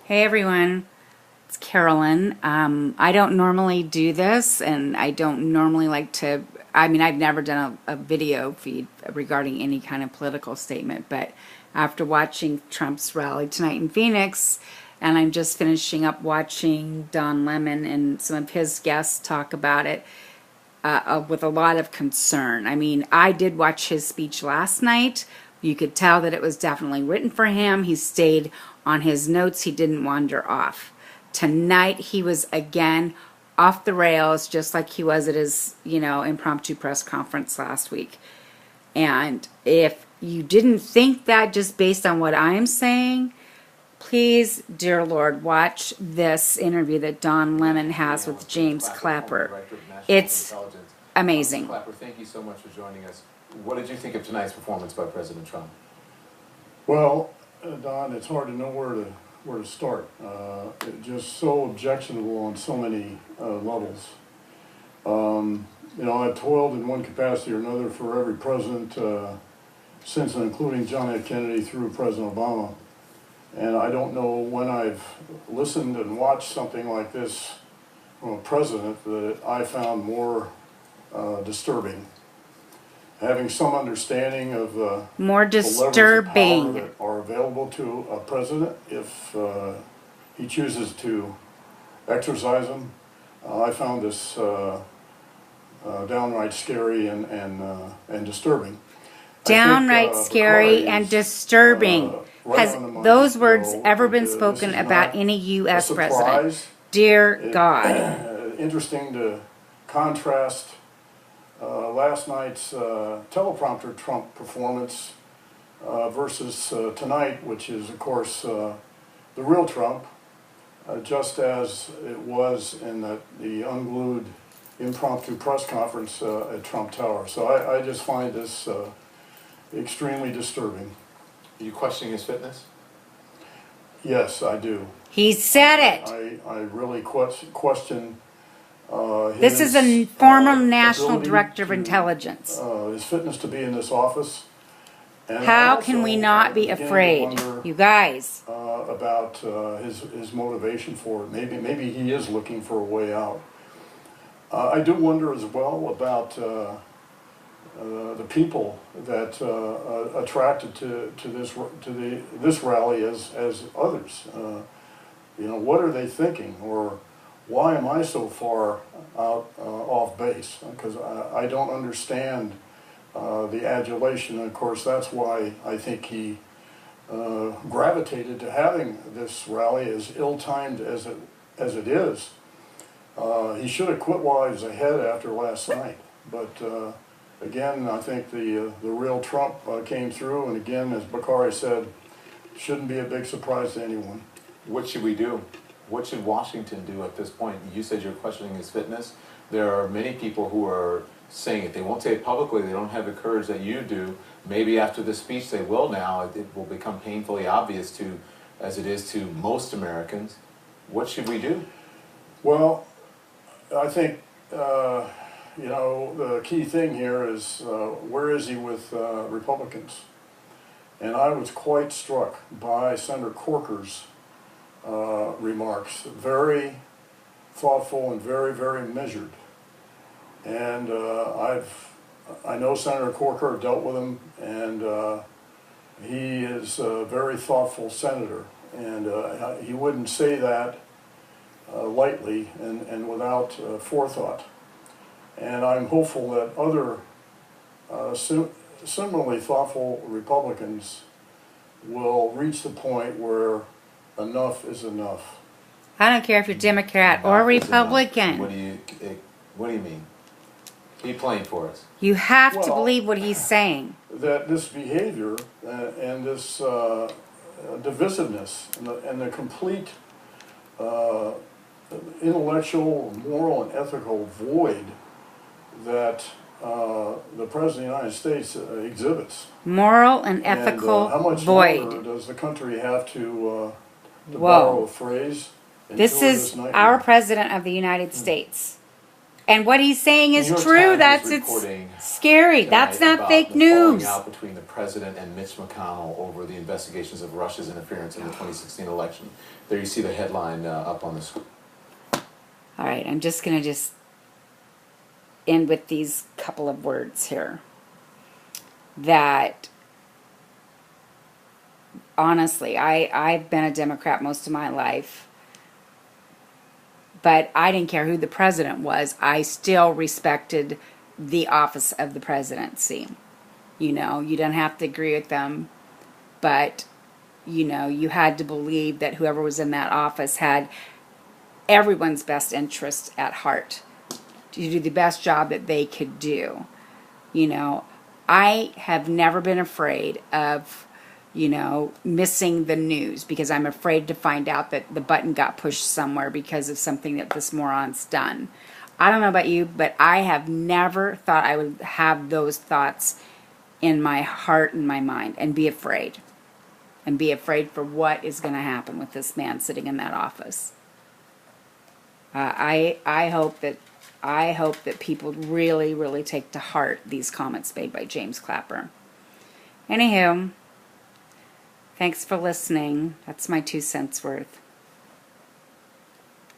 Hey everyone, it's Carolyn. I don't normally do this, and I don't normally like to. I've never done a video feed regarding any kind of political statement, but after watching Trump's rally tonight in Phoenix, and I'm just finishing up watching Don Lemon and some of his guests talk about it with a lot of concern. I did watch his speech last night. You could tell that it was definitely written for him. He stayed on his notes. He didn't wander off. Tonight, he was again off the rails, just like he was at his, impromptu press conference last week. And if you didn't think that just based on what I'm saying, please, dear Lord, watch this interview that Don Lemon has with James Clapper. It's amazing. Clapper, thank you so much for joining us. What did you think of tonight's performance by President Trump? Well, Don, it's hard to know where to start. It's just so objectionable on so many levels. I've toiled in one capacity or another for every president since and including John F. Kennedy through President Obama. And I don't know when I've listened and watched something like this from a president that I found more disturbing. Having some understanding of more disturbing the levers of power that are available to a president if he chooses to exercise them, I found this downright scary and disturbing. Downright scary and disturbing. Has those words ever been spoken about any U.S. president? Dear God. Interesting to contrast last night's teleprompter Trump performance versus tonight, which is, of course, the real Trump, just as it was in the unglued impromptu press conference at Trump Tower. So I just find this extremely disturbing. Are you questioning his fitness? Yes, I do. He said it. I really question this is a former National Director of Intelligence. His fitness to be in this office. And how also, can we not be afraid, you guys? About his motivation for it. Maybe he is looking for a way out. I do wonder as well about the people that attracted to this rally as others. What are they thinking, or why am I so far out off base? Because I don't understand the adulation. And of course, that's why I think he gravitated to having this rally as ill-timed as it is. He should have quit while he was ahead after last night. But again, I think the real Trump came through. And again, as Bakari said, shouldn't be a big surprise to anyone. What should we do? What should Washington do at this point? You said you're questioning his fitness. There are many people who are saying it. They won't say it publicly. They don't have the courage that you do. Maybe after this speech they will now. It will become painfully obvious as it is to most Americans. What should we do? Well, I think, the key thing here is where is he with Republicans? And I was quite struck by Senator Corker's remarks. Very thoughtful and very, very measured. And I know Senator Corker, dealt with him, and he is a very thoughtful senator. And he wouldn't say that lightly and without forethought. And I'm hopeful that other similarly thoughtful Republicans will reach the point where enough is enough. I don't care if you're Democrat or Republican. What do you mean? Be plain for us. You have to believe what he's saying. That this behavior and this divisiveness and the complete intellectual, moral, and ethical void that the President of the United States exhibits. Moral and ethical how much void. longer does the country have to borrow a phrase? This is our President of the United States. And what he's saying is New York true. Times That's is it's reporting scary. That's tonight not about fake the falling news. out between the president and Mitch McConnell over the investigations of Russia's interference in the 2016 election. There you see the headline up on the screen. All right, I'm just going to just end with these couple of words here. That, honestly, I've been a Democrat most of my life, but I didn't care who the president was. I still respected the office of the presidency. You know, you don't have to agree with them, but, you know, you had to believe that whoever was in that office had everyone's best interest at heart to do the best job that they could do. You know, I have never been afraid of, you know, missing the news because I'm afraid to find out that the button got pushed somewhere because of something that this moron's done. I don't know about you, but I have never thought I would have those thoughts in my heart and my mind and be afraid. And be afraid for what is going to happen with this man sitting in that office. I hope that people really, really take to heart these comments made by James Clapper. Anywho, thanks for listening. That's my 2 cents worth.